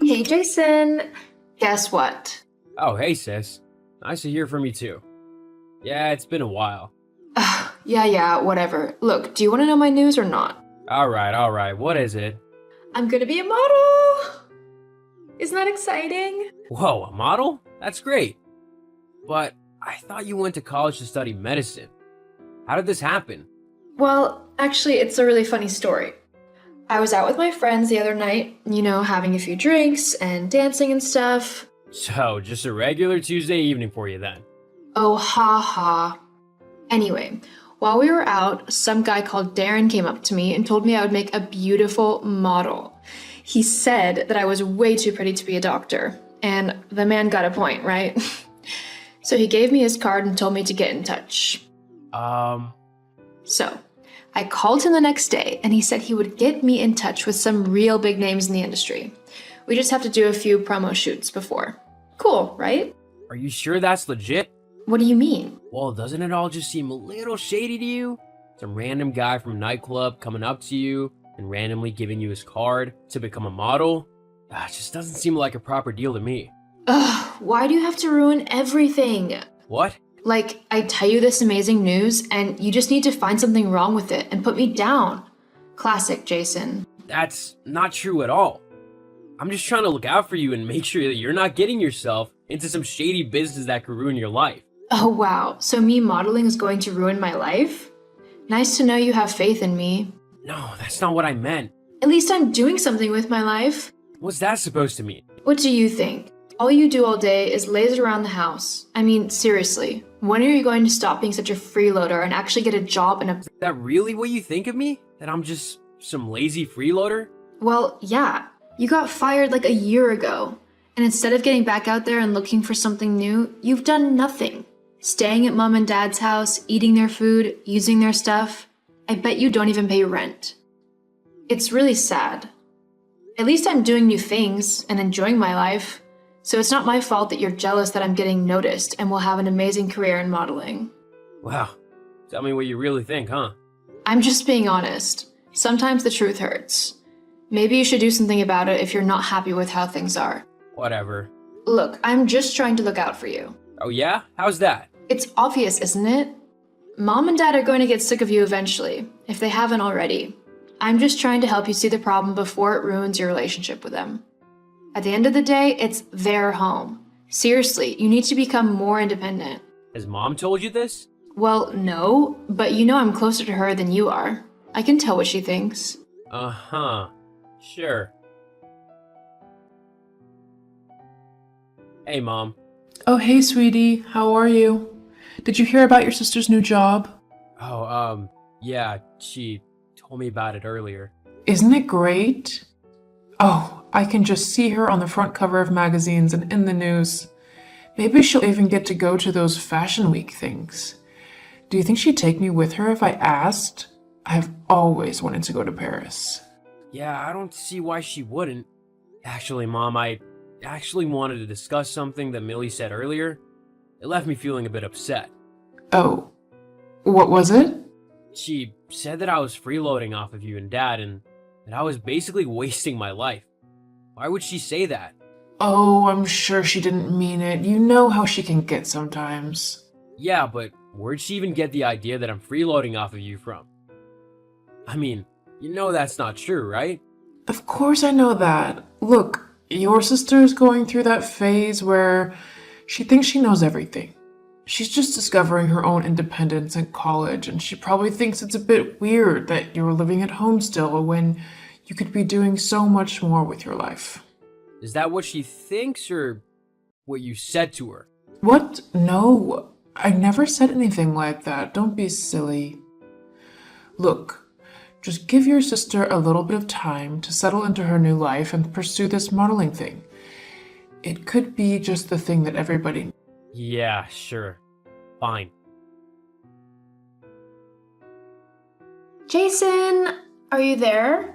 Hey Jason, guess what? Oh, hey, sis. Nice to hear from you too. Yeah, it's been a while. Yeah, whatever. Look, do you want to know my news or not? All right. What is it? I'm gonna be a model! Isn't that exciting? Whoa, a model? That's great. But I thought you went to college to study medicine. How did this happen? Well, actually, it's a really funny story. I was out with my friends the other night, having a few drinks and dancing and stuff. So, just a regular Tuesday evening for you then. Oh, ha ha. Anyway, while we were out, some guy called Darren came up to me and told me I would make a beautiful model. He said that I was way too pretty to be a doctor, and the man got a point, right? So he gave me his card and told me to get in touch. So I called him the next day, and he said he would get me in touch with some real big names in the industry. We just have to do a few promo shoots before. Cool, right? Are you sure that's legit? What do you mean? Well, doesn't it all just seem a little shady to you? Some random guy from a nightclub coming up to you and randomly giving you his card to become a model? It just doesn't seem like a proper deal to me. Ugh, why do you have to ruin everything? What? Like, I tell you this amazing news, and you just need to find something wrong with it and put me down. Classic, Jason. That's not true at all. I'm just trying to look out for you and make sure that you're not getting yourself into some shady business that could ruin your life. Oh wow, so me modeling is going to ruin my life? Nice to know you have faith in me. No, that's not what I meant. At least I'm doing something with my life. What's that supposed to mean? What do you think? All you do all day is laze around the house. I mean, seriously, when are you going to stop being such a freeloader and actually get a job in a... Is that really what you think of me? That I'm just some lazy freeloader? Well, yeah. You got fired like a year ago. And instead of getting back out there and looking for something new, you've done nothing. Staying at mom and dad's house, eating their food, using their stuff. I bet you don't even pay rent. It's really sad. At least I'm doing new things and enjoying my life. So it's not my fault that you're jealous that I'm getting noticed and will have an amazing career in modeling. Wow. Tell me what you really think, huh? I'm just being honest. Sometimes the truth hurts. Maybe you should do something about it if you're not happy with how things are. Whatever. Look, I'm just trying to look out for you. Oh yeah? How's that? It's obvious, isn't it? Mom and dad are going to get sick of you eventually, if they haven't already. I'm just trying to help you see the problem before it ruins your relationship with them. At the end of the day, it's their home. Seriously, you need to become more independent. Has mom told you this? Well, no, but you know I'm closer to her than you are. I can tell what she thinks. Uh-huh. Sure. Hey, Mom. Oh, hey, sweetie. How are you? Did you hear about your sister's new job? Oh, yeah, she told me about it earlier. Isn't it great? Oh, I can just see her on the front cover of magazines and in the news. Maybe she'll even get to go to those Fashion Week things. Do you think she'd take me with her if I asked? I've always wanted to go to Paris. Yeah, I don't see why she wouldn't. Actually, Mom, I actually wanted to discuss something that Millie said earlier. It left me feeling a bit upset. Oh, what was it? She said that I was freeloading off of you and Dad and that I was basically wasting my life. Why would she say that? Oh, I'm sure she didn't mean it. You know how she can get sometimes. Yeah, but where'd she even get the idea that I'm freeloading off of you from? I mean, you know that's not true, right? Of course I know that. Look, your sister is going through that phase where she thinks she knows everything. She's just discovering her own independence in college, and she probably thinks it's a bit weird that you're living at home still when you could be doing so much more with your life. Is that what she thinks or what you said to her? What? No, I never said anything like that. Don't be silly. Look, just give your sister a little bit of time to settle into her new life and pursue this modeling thing. It could be just the thing that everybody needs. Yeah, sure. Fine. Jason, are you there?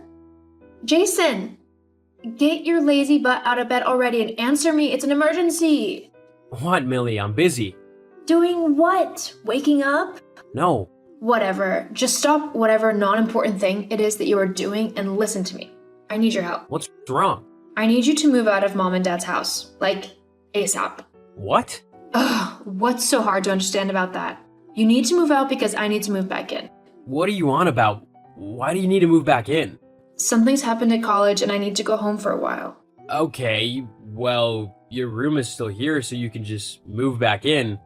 Jason, get your lazy butt out of bed already and answer me. It's an emergency. What, Millie? I'm busy. Doing what? Waking up? No. Whatever. Just stop whatever non-important thing it is that you are doing and listen to me. I need your help. What's wrong? I need you to move out of mom and dad's house. Like, ASAP. What? Ugh, what's so hard to understand about that? You need to move out because I need to move back in. What are you on about? Why do you need to move back in? Something's happened at college and I need to go home for a while. Okay, well, your room is still here, so you can just move back in,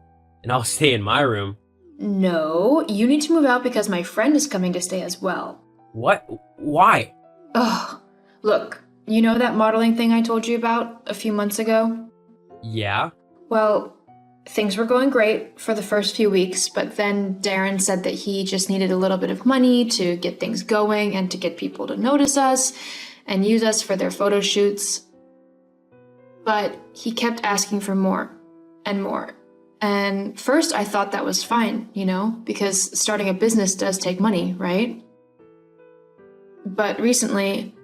and I'll stay in my room. No, you need to move out because my friend is coming to stay as well. What? Why? Ugh, look, you know that modeling thing I told you about a few months ago? Yeah? Well, things were going great for the first few weeks, but then Darren said that he just needed a little bit of money to get things going and to get people to notice us and use us for their photo shoots. But he kept asking for more and more. And first I thought that was fine, because starting a business does take money, right? But recently,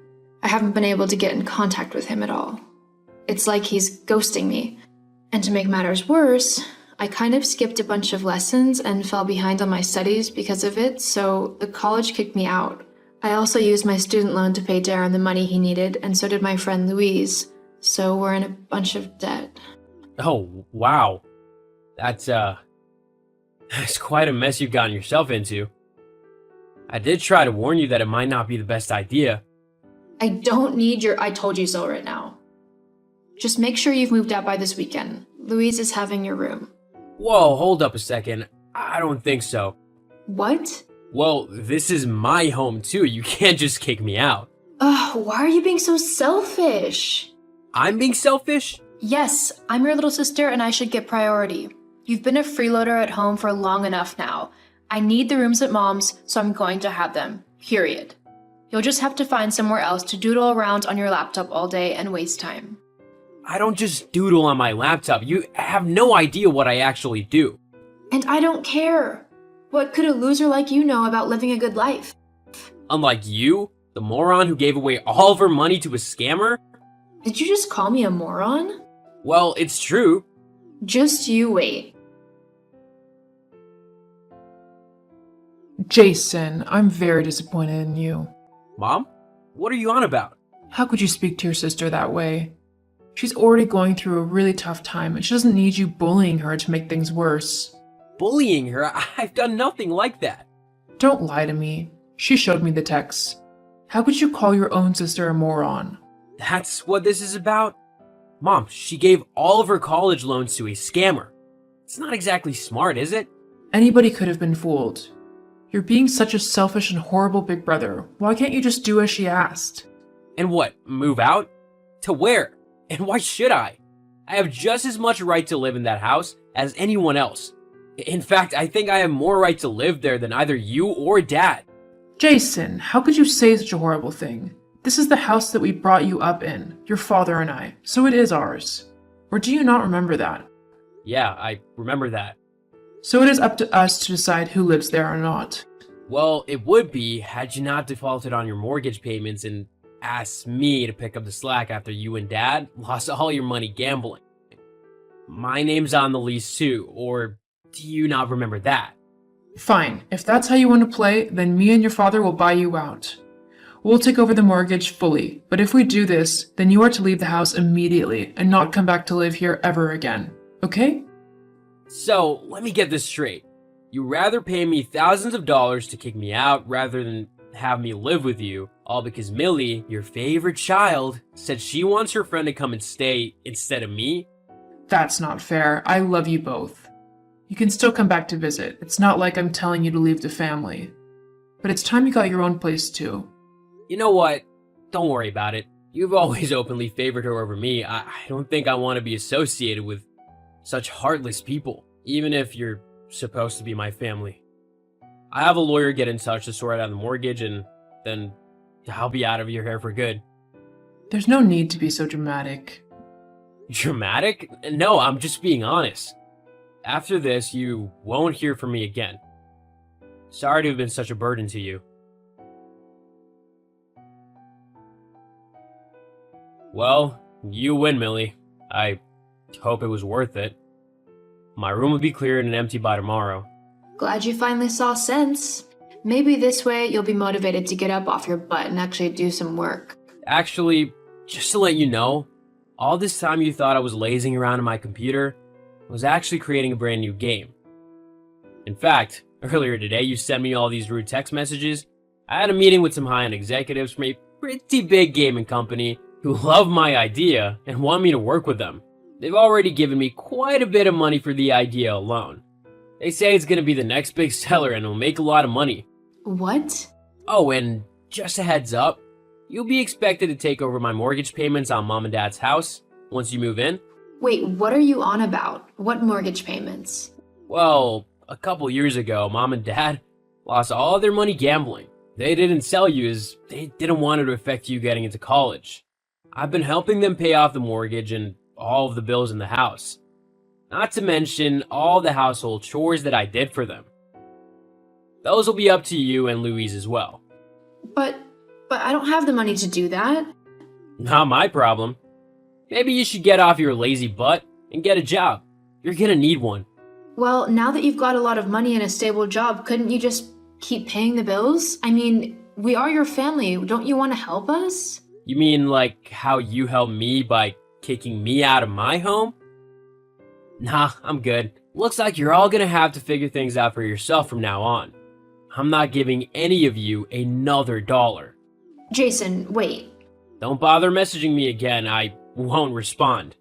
I haven't been able to get in contact with him at all. It's like he's ghosting me. And to make matters worse, I kind of skipped a bunch of lessons and fell behind on my studies because of it, so the college kicked me out. I also used my student loan to pay Darren the money he needed, and so did my friend Louise, so we're in a bunch of debt. Oh, wow. That's quite a mess you've gotten yourself into. I did try to warn you that it might not be the best idea. I don't need your I told you so right now. Just make sure you've moved out by this weekend. Louise is having your room. Whoa, hold up a second. I don't think so. What? Well, this is my home too. You can't just kick me out. Ugh, why are you being so selfish? I'm being selfish? Yes, I'm your little sister and I should get priority. You've been a freeloader at home for long enough now. I need the rooms at mom's, so I'm going to have them. Period. You'll just have to find somewhere else to doodle around on your laptop all day and waste time. I don't just doodle on my laptop. You have no idea what I actually do. And I don't care. What could a loser like you know about living a good life? Unlike you, the moron who gave away all of her money to a scammer? Did you just call me a moron? Well, it's true. Just you wait. Jason, I'm very disappointed in you. Mom? What are you on about? How could you speak to your sister that way? She's already going through a really tough time and she doesn't need you bullying her to make things worse. Bullying her? I've done nothing like that. Don't lie to me. She showed me the texts. How could you call your own sister a moron? That's what this is about? Mom, she gave all of her college loans to a scammer. It's not exactly smart, is it? Anybody could have been fooled. You're being such a selfish and horrible big brother. Why can't you just do as she asked? And what, move out? To where? And why should I? I have just as much right to live in that house as anyone else. In fact, I think I have more right to live there than either you or Dad. Jason, how could you say such a horrible thing? This is the house that we brought you up in, your father and I, so it is ours. Or do you not remember that? Yeah, I remember that. So it is up to us to decide who lives there or not. Well, it would be had you not defaulted on your mortgage payments and asked me to pick up the slack after you and Dad lost all your money gambling. My name's on the lease too, or do you not remember that? Fine, if that's how you want to play, then me and your father will buy you out. We'll take over the mortgage fully, but if we do this, then you are to leave the house immediately and not come back to live here ever again, okay? So, let me get this straight. You'd rather pay me thousands of dollars to kick me out rather than have me live with you, all because Millie, your favorite child, said she wants her friend to come and stay instead of me? That's not fair. I love you both. You can still come back to visit. It's not like I'm telling you to leave the family. But it's time you got your own place too. You know what? Don't worry about it. You've always openly favored her over me. I don't think I want to be associated with such heartless people, even if you're supposed to be my family. I have a lawyer get in touch to sort out the mortgage, and then I'll be out of your hair for good. There's no need to be so dramatic. Dramatic? No, I'm just being honest. After this, you won't hear from me again. Sorry to have been such a burden to you. Well, you win, Millie. I hope it was worth it. My room will be cleared and empty by tomorrow. Glad you finally saw sense. Maybe this way you'll be motivated to get up off your butt and actually do some work. Actually, just to let you know, all this time you thought I was lazing around on my computer, I was actually creating a brand new game. In fact, earlier today you sent me all these rude text messages. I had a meeting with some high-end executives from a pretty big gaming company who love my idea and want me to work with them. They've already given me quite a bit of money for the idea alone. They say it's going to be the next big seller and will make a lot of money. What? Oh, and just a heads up, you'll be expected to take over my mortgage payments on Mom and Dad's house once you move in. Wait, what are you on about? What mortgage payments? Well, a couple years ago, Mom and Dad lost all their money gambling. They didn't sell you as they didn't want it to affect you getting into college. I've been helping them pay off the mortgage and all of the bills in the house. Not to mention all the household chores that I did for them. Those will be up to you and Louise as well. But I don't have the money to do that. Not my problem. Maybe you should get off your lazy butt and get a job. You're gonna need one. Well, now that you've got a lot of money and a stable job, couldn't you just keep paying the bills? I mean, we are your family. Don't you want to help us? You mean like how you helped me by kicking me out of my home? Nah, I'm good. Looks like you're all gonna have to figure things out for yourself from now on. I'm not giving any of you another dollar. Jason, wait. Don't bother messaging me again, I won't respond.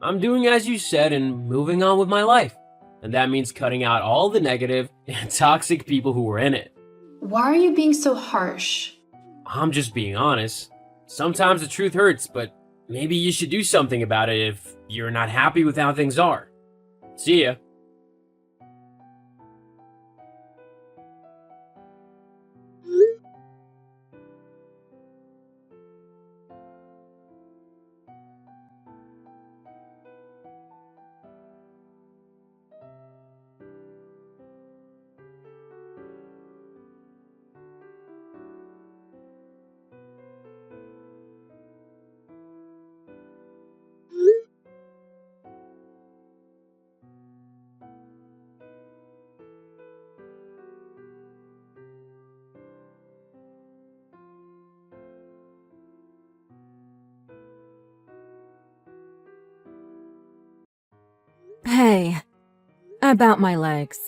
I'm doing as you said and moving on with my life. And that means cutting out all the negative and toxic people who were in it. Why are you being so harsh? I'm just being honest. Sometimes the truth hurts, but maybe you should do something about it if you're not happy with how things are. See ya. Hey, about my legs.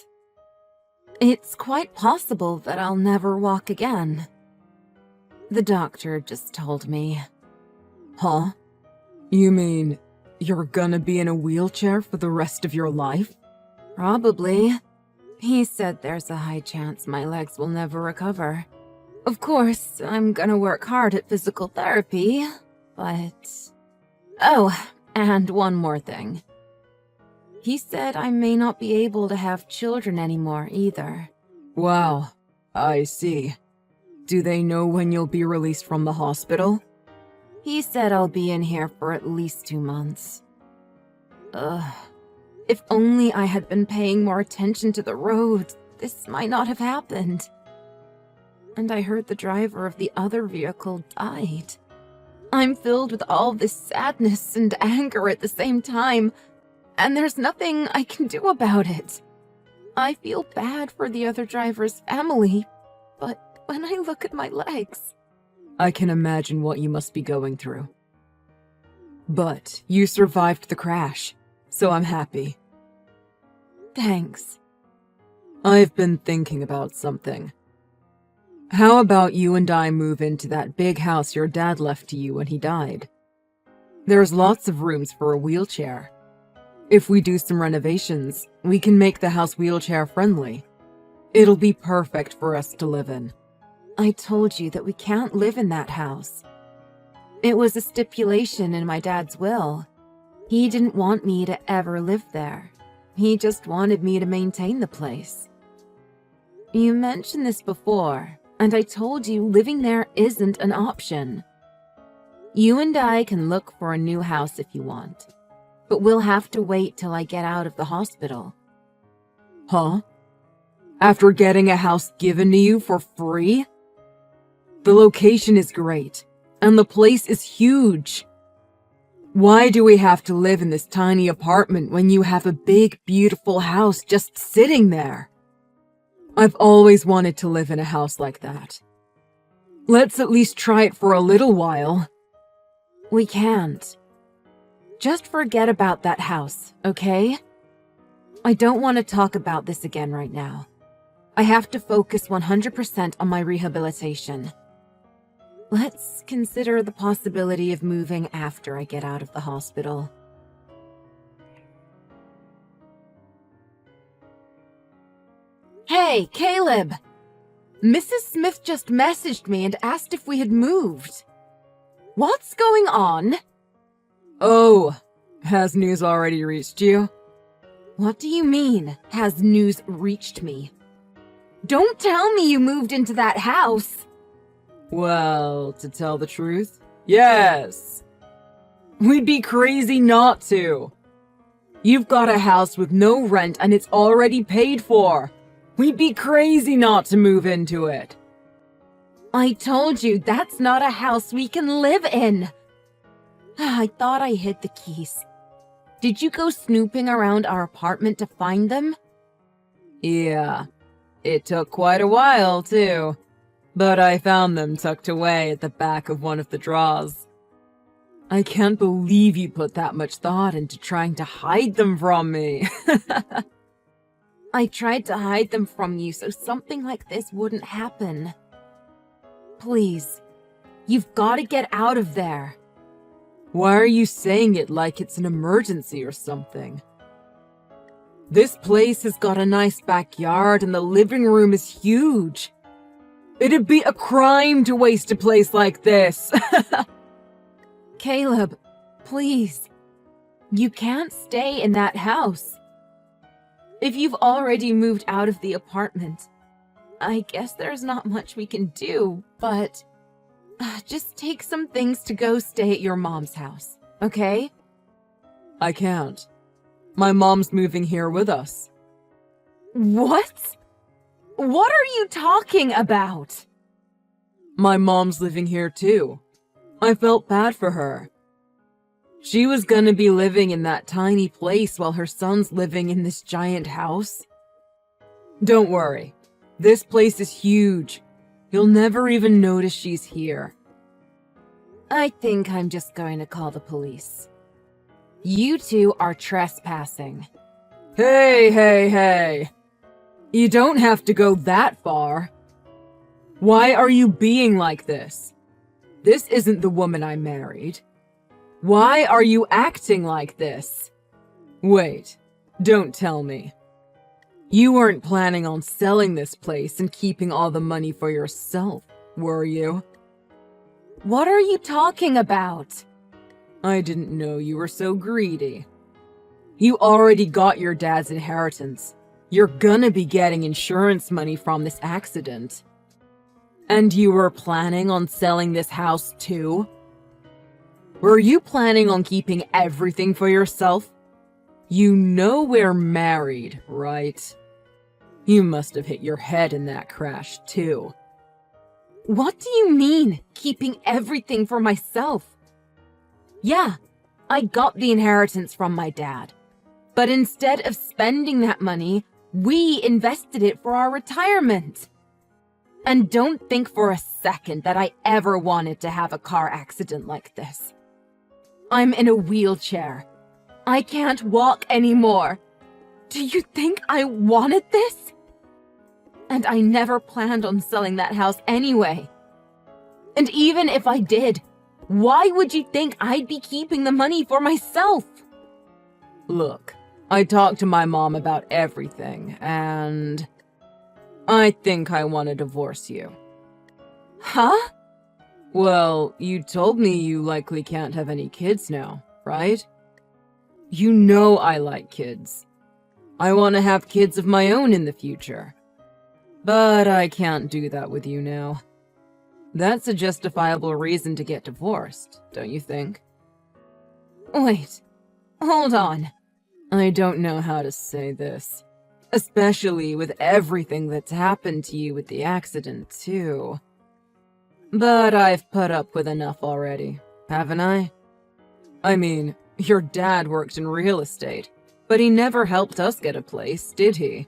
It's quite possible that I'll never walk again. The doctor just told me. Huh? You mean you're gonna be in a wheelchair for the rest of your life? Probably. He said there's a high chance my legs will never recover. Of course, I'm gonna work hard at physical therapy, but... Oh, and one more thing. He said I may not be able to have children anymore either. Wow, I see. Do they know when you'll be released from the hospital? He said I'll be in here for at least 2 months. Ugh. If only I had been paying more attention to the road, this might not have happened. And I heard the driver of the other vehicle died. I'm filled with all this sadness and anger at the same time, and there's nothing I can do about it. I feel bad for the other driver's family, but when I look at my legs... I can imagine what you must be going through. But you survived the crash, so I'm happy. Thanks. I've been thinking about something. How about you and I move into that big house your dad left to you when he died? There's lots of rooms for a wheelchair. If we do some renovations, we can make the house wheelchair friendly. It'll be perfect for us to live in. I told you that we can't live in that house. It was a stipulation in my dad's will. He didn't want me to ever live there. He just wanted me to maintain the place. You mentioned this before, and I told you living there isn't an option. You and I can look for a new house if you want, but we'll have to wait till I get out of the hospital. Huh? After getting a house given to you for free? The location is great, and the place is huge. Why do we have to live in this tiny apartment when you have a big, beautiful house just sitting there? I've always wanted to live in a house like that. Let's at least try it for a little while. We can't. Just forget about that house, okay? I don't want to talk about this again right now. I have to focus 100% on my rehabilitation. Let's consider the possibility of moving after I get out of the hospital. Hey, Caleb! Mrs. Smith just messaged me and asked if we had moved. What's going on? Oh, has news already reached you? What do you mean, has news reached me? Don't tell me you moved into that house! Well, to tell the truth, yes. We'd be crazy not to. You've got a house with no rent and it's already paid for. We'd be crazy not to move into it. I told you that's not a house we can live in. I thought I hid the keys. Did you go snooping around our apartment to find them? Yeah, it took quite a while, too. But I found them tucked away at the back of one of the drawers. I can't believe you put that much thought into trying to hide them from me. I tried to hide them from you so something like this wouldn't happen. Please, you've got to get out of there. Why are you saying it like it's an emergency or something? This place has got a nice backyard and the living room is huge. It'd be a crime to waste a place like this. Caleb, please. You can't stay in that house. If you've already moved out of the apartment, I guess there's not much we can do, but just take some things to go stay at your mom's house, okay? I can't. My mom's moving here with us. What? What are you talking about? My mom's living here too. I felt bad for her. She was gonna be living in that tiny place while her son's living in this giant house. Don't worry. This place is huge. You'll never even notice she's here. I think I'm just going to call the police. You two are trespassing. Hey. You don't have to go that far. Why are you being like this? This isn't the woman I married. Why are you acting like this? Wait, don't tell me. You weren't planning on selling this place and keeping all the money for yourself, were you? What are you talking about? I didn't know you were so greedy. You already got your dad's inheritance. You're gonna be getting insurance money from this accident. And you were planning on selling this house too? Were you planning on keeping everything for yourself? You know we're married, right? You must have hit your head in that crash too. What do you mean, keeping everything for myself? Yeah, I got the inheritance from my dad. But instead of spending that money, we invested it for our retirement. And don't think for a second that I ever wanted to have a car accident like this. I'm in a wheelchair. I can't walk anymore. Do you think I wanted this? And I never planned on selling that house anyway. And even if I did, why would you think I'd be keeping the money for myself? Look, I talked to my mom about everything, and I think I want to divorce you. Huh? Well, you told me you likely can't have any kids now, right? You know I like kids. I want to have kids of my own in the future. But I can't do that with you now. That's a justifiable reason to get divorced, don't you think? Wait, hold on. I don't know how to say this. Especially with everything that's happened to you with the accident, too. But I've put up with enough already, haven't I? I mean, your dad worked in real estate, but he never helped us get a place, did he?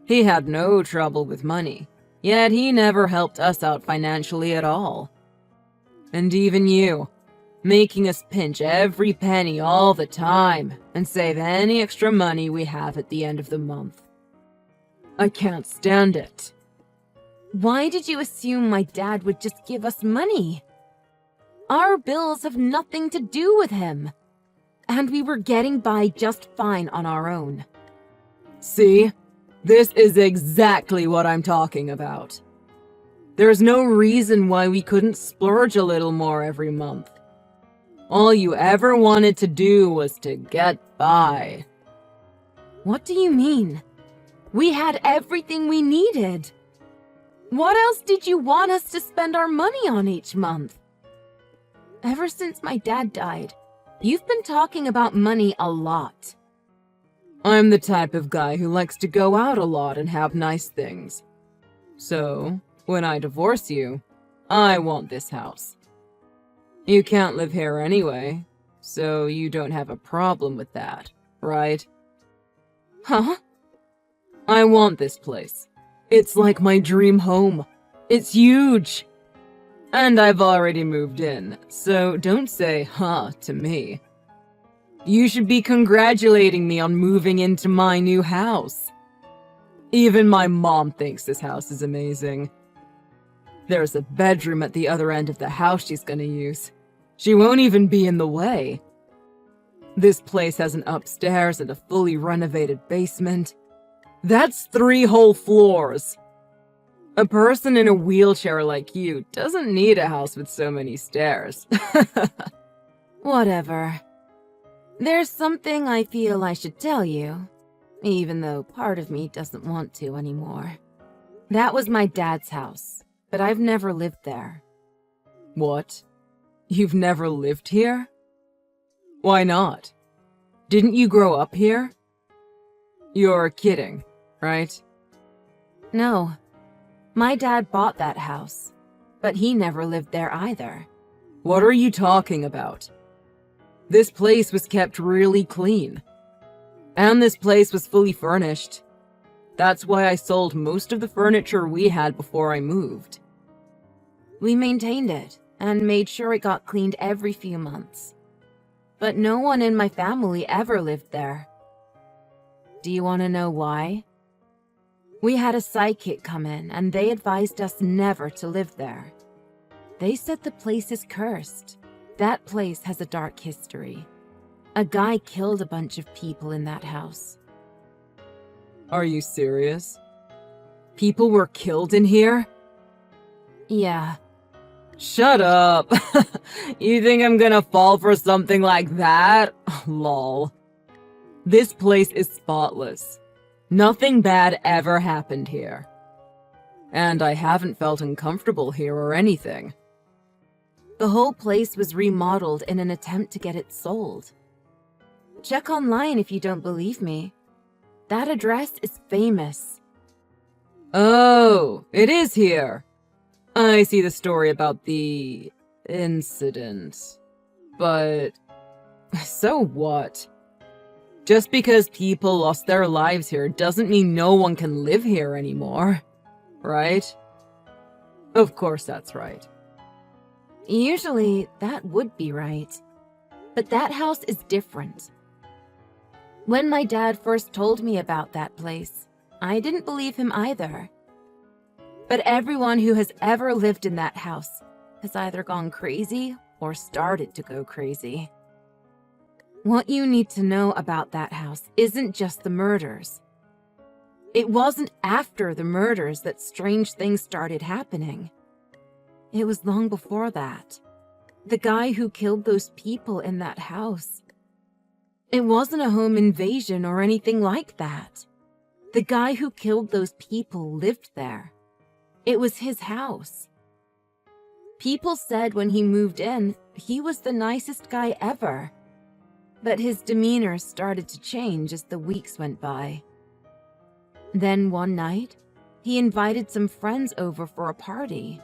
He had no trouble with money, yet he never helped us out financially at all. And even you. making us pinch every penny all the time and save any extra money we have at the end of the month. I can't stand it. Why did you assume my dad would just give us money? Our bills have nothing to do with him. And we were getting by just fine on our own. See? This is exactly what I'm talking about. There's no reason why we couldn't splurge a little more every month. All you ever wanted to do was to get by. What do you mean? We had everything we needed. What else did you want us to spend our money on each month? Ever since my dad died, you've been talking about money a lot. I'm the type of guy who likes to go out a lot and have nice things. So, when I divorce you, I want this house. You can't live here anyway, so you don't have a problem with that, right? Huh? I want this place. It's like my dream home. It's huge. And I've already moved in, so don't say huh to me. You should be congratulating me on moving into my new house. Even my mom thinks this house is amazing. There's a bedroom at the other end of the house she's gonna use. She won't even be in the way. This place has an upstairs and a fully renovated basement. That's 3 whole floors. A person in a wheelchair like you doesn't need a house with so many stairs. Whatever. There's something I feel I should tell you, even though part of me doesn't want to anymore. That was my dad's house, but I've never lived there. What? You've never lived here? Why not? Didn't you grow up here? You're kidding, right? No. My dad bought that house, but he never lived there either. What are you talking about? This place was kept really clean. And this place was fully furnished. That's why I sold most of the furniture we had before I moved. We maintained it and made sure it got cleaned every few months. But no one in my family ever lived there. Do you want to know why? We had a psychic come in and they advised us never to live there. They said the place is cursed. That place has a dark history. A guy killed a bunch of people in that house. Are you serious? People were killed in here? Yeah. Shut up! You think I'm gonna fall for something like that? Lol. This place is spotless. Nothing bad ever happened here. And I haven't felt uncomfortable here or anything. The whole place was remodeled in an attempt to get it sold. Check online if you don't believe me. That address is famous. Oh, it is here. I see the story about the incident. But so what? Just because people lost their lives here doesn't mean no one can live here anymore, right? Of course that's right. Usually, that would be right. But that house is different. When my dad first told me about that place, I didn't believe him either. But everyone who has ever lived in that house has either gone crazy or started to go crazy. What you need to know about that house isn't just the murders. It wasn't after the murders that strange things started happening. It was long before that. The guy who killed those people in that house. It wasn't a home invasion or anything like that. The guy who killed those people lived there. It was his house. People said when he moved in, he was the nicest guy ever. But his demeanor started to change as the weeks went by. Then one night, he invited some friends over for a party.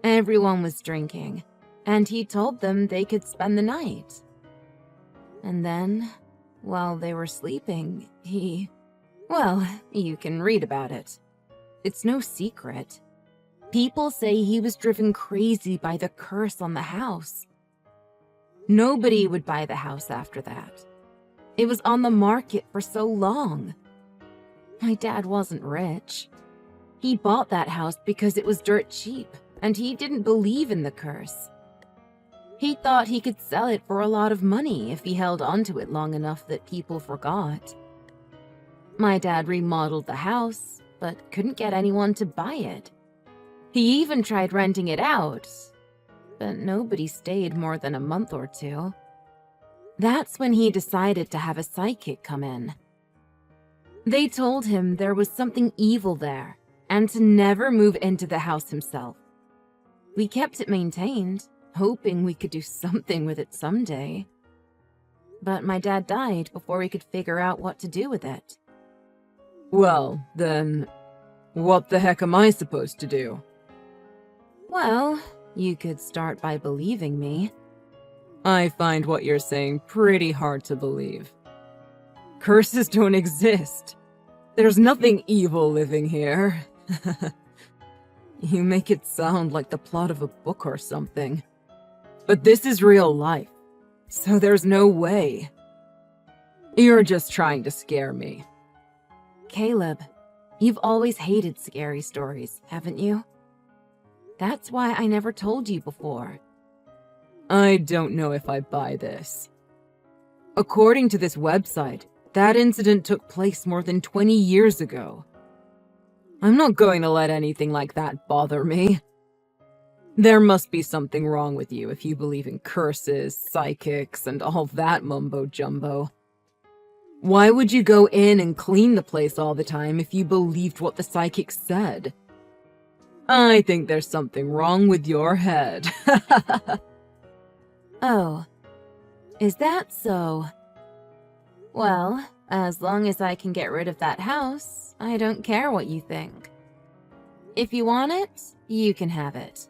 Everyone was drinking, and he told them they could spend the night. And then, while they were sleeping, well, you can read about it. It's no secret. People say he was driven crazy by the curse on the house. Nobody would buy the house after that. It was on the market for so long. My dad wasn't rich. He bought that house because it was dirt cheap, and he didn't believe in the curse. He thought he could sell it for a lot of money if he held onto it long enough that people forgot. My dad remodeled the house, but couldn't get anyone to buy it. He even tried renting it out, but nobody stayed more than a month or two. That's when he decided to have a psychic come in. They told him there was something evil there, and to never move into the house himself. We kept it maintained, hoping we could do something with it someday. But my dad died before we could figure out what to do with it. Well, then, what the heck am I supposed to do? Well, you could start by believing me. I find what you're saying pretty hard to believe. Curses don't exist. There's nothing evil living here. You make it sound like the plot of a book or something. But this is real life, so there's no way. You're just trying to scare me. Caleb, you've always hated scary stories, haven't you? That's why I never told you before. I don't know if I buy this. According to this website, that incident took place more than 20 years ago. I'm not going to let anything like that bother me. There must be something wrong with you if you believe in curses, psychics, and all that mumbo-jumbo. Why would you go in and clean the place all the time if you believed what the psychic said? I think there's something wrong with your head. Oh, is that so? Well, as long as I can get rid of that house, I don't care what you think. If you want it, you can have it.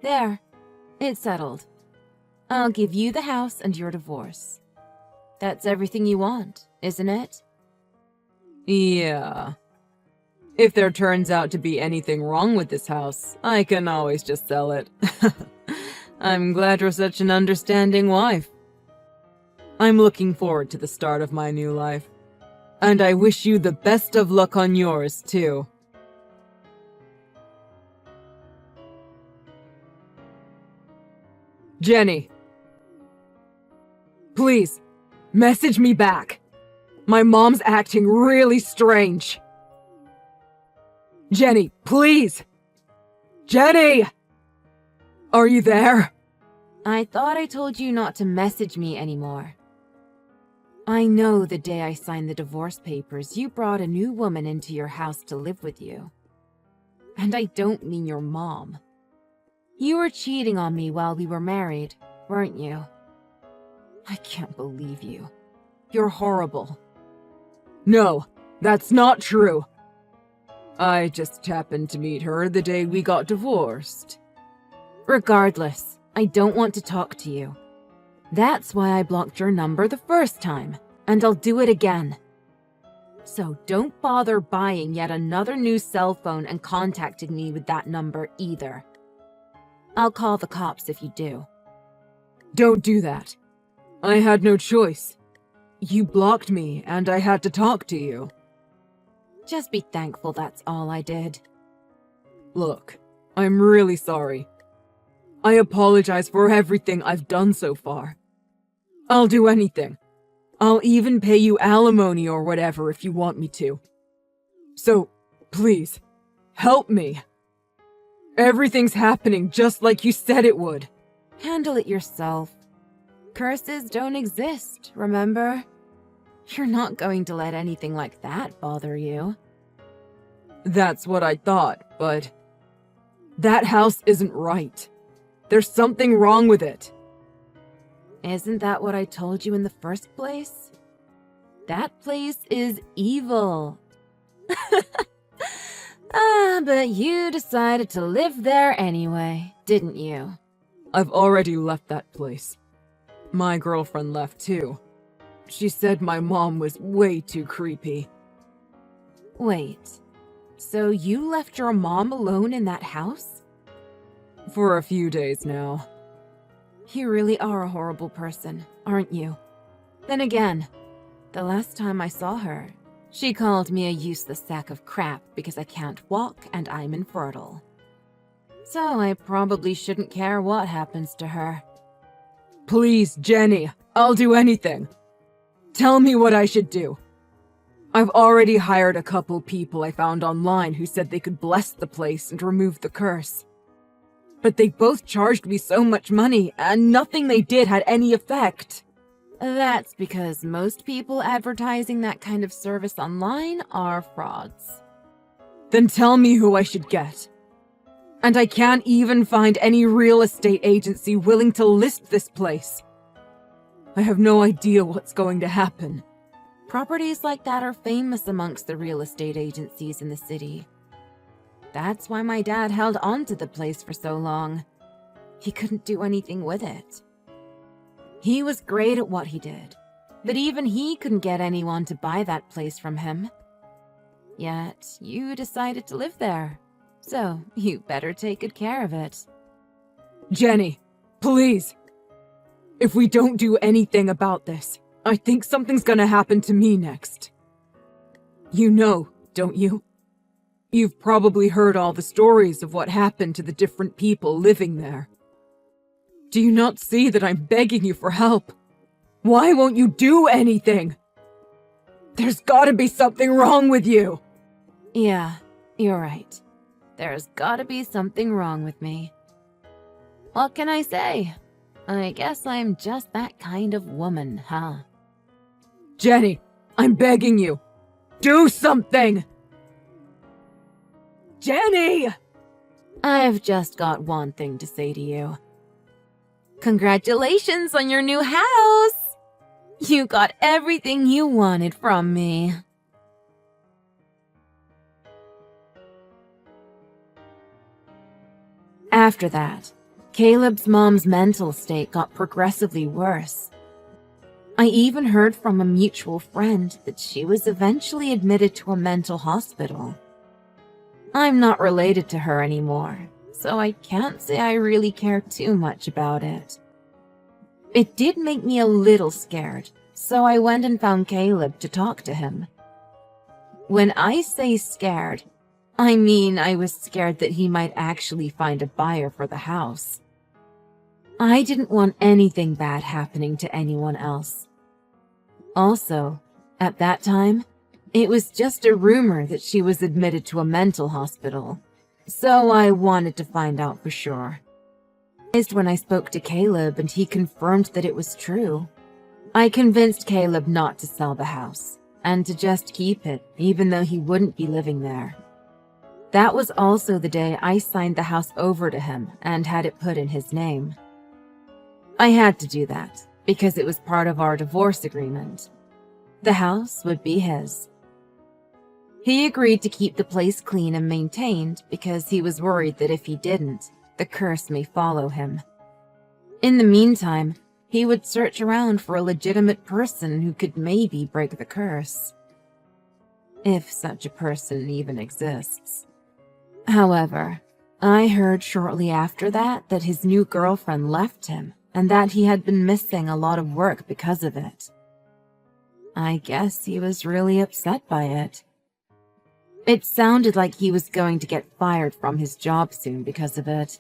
There, it's settled. I'll give you the house and your divorce. That's everything you want, isn't it? Yeah. If there turns out to be anything wrong with this house, I can always just sell it. I'm glad you're such an understanding wife. I'm looking forward to the start of my new life. And I wish you the best of luck on yours, too. Jenny. Please, message me back. My mom's acting really strange. Jenny, please! Jenny! Are you there? I thought I told you not to message me anymore. I know the day I signed the divorce papers, you brought a new woman into your house to live with you. And I don't mean your mom. You were cheating on me while we were married, weren't you? I can't believe you. You're horrible. No, that's not true. I just happened to meet her the day we got divorced. Regardless, I don't want to talk to you. That's why I blocked your number the first time, and I'll do it again. So don't bother buying yet another new cell phone and contacting me with that number either. I'll call the cops if you do. Don't do that. I had no choice. You blocked me, and I had to talk to you. Just be thankful that's all I did. Look, I'm really sorry. I apologize for everything I've done so far. I'll do anything. I'll even pay you alimony or whatever if you want me to. So, please, help me. Everything's happening just like you said it would. Handle it yourself. Curses don't exist, remember? You're not going to let anything like that bother you. That's what I thought, but that house isn't right. There's something wrong with it. Isn't that what I told you in the first place? That place is evil. But you decided to live there anyway, didn't you? I've already left that place. My girlfriend left too. She said my mom was way too creepy. Wait, so you left your mom alone in that house? For a few days now. You really are a horrible person, aren't you? Then again, the last time I saw her, she called me a useless sack of crap because I can't walk and I'm infertile. So I probably shouldn't care what happens to her. Please, Jenny, I'll do anything. Tell me what I should do. I've already hired a couple people I found online who said they could bless the place and remove the curse. But they both charged me so much money, and nothing they did had any effect. That's because most people advertising that kind of service online are frauds. Then tell me who I should get. And I can't even find any real estate agency willing to list this place. I have no idea what's going to happen. Properties like that are famous amongst the real estate agencies in the city. That's why my dad held on to the place for so long. He couldn't do anything with it. He was great at what he did, but even he couldn't get anyone to buy that place from him. Yet, you decided to live there, so you better take good care of it. Jenny, please. If we don't do anything about this, I think something's gonna happen to me next. You know, don't you? You've probably heard all the stories of what happened to the different people living there. Do you not see that I'm begging you for help? Why won't you do anything? There's gotta be something wrong with you! Yeah, you're right. There's gotta be something wrong with me. What can I say? I guess I'm just that kind of woman, huh? Jenny, I'm begging you. Do something! Jenny! I've just got one thing to say to you. Congratulations on your new house! You got everything you wanted from me. After that, Caleb's mom's mental state got progressively worse. I even heard from a mutual friend that she was eventually admitted to a mental hospital. I'm not related to her anymore, so I can't say I really care too much about it. It did make me a little scared, so I went and found Caleb to talk to him. When I say scared, I mean I was scared that he might actually find a buyer for the house. I didn't want anything bad happening to anyone else. Also, at that time, it was just a rumor that she was admitted to a mental hospital, so I wanted to find out for sure. When I spoke to Caleb and he confirmed that it was true, I convinced Caleb not to sell the house and to just keep it, even though he wouldn't be living there. That was also the day I signed the house over to him and had it put in his name. I had to do that because it was part of our divorce agreement. The house would be his. He agreed to keep the place clean and maintained because he was worried that if he didn't, the curse may follow him. In the meantime, he would search around for a legitimate person who could maybe break the curse. If such a person even exists. However, I heard shortly after that his new girlfriend left him and that he had been missing a lot of work because of it. I guess he was really upset by it. It sounded like he was going to get fired from his job soon because of it.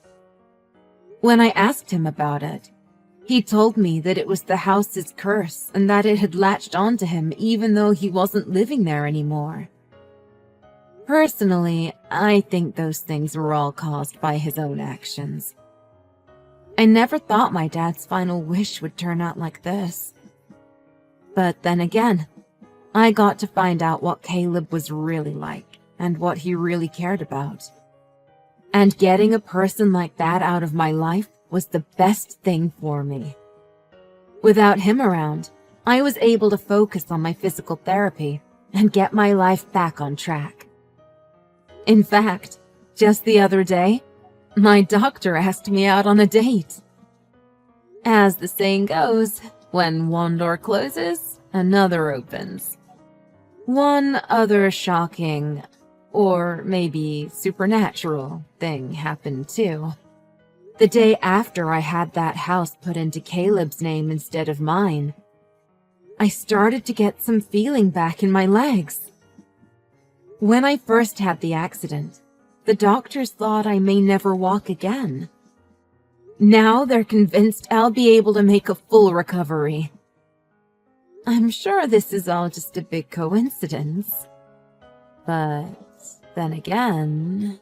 When I asked him about it, he told me that it was the house's curse and that it had latched onto him even though he wasn't living there anymore. Personally, I think those things were all caused by his own actions. I never thought my dad's final wish would turn out like this. But then again, I got to find out what Caleb was really like and what he really cared about. And getting a person like that out of my life was the best thing for me. Without him around, I was able to focus on my physical therapy and get my life back on track. In fact, just the other day, my doctor asked me out on a date. As the saying goes, when one door closes, another opens. One other shocking, or maybe supernatural, thing happened too. The day after I had that house put into Caleb's name instead of mine, I started to get some feeling back in my legs. When I first had the accident, the doctors thought I may never walk again. Now they're convinced I'll be able to make a full recovery. I'm sure this is all just a big coincidence. But then again...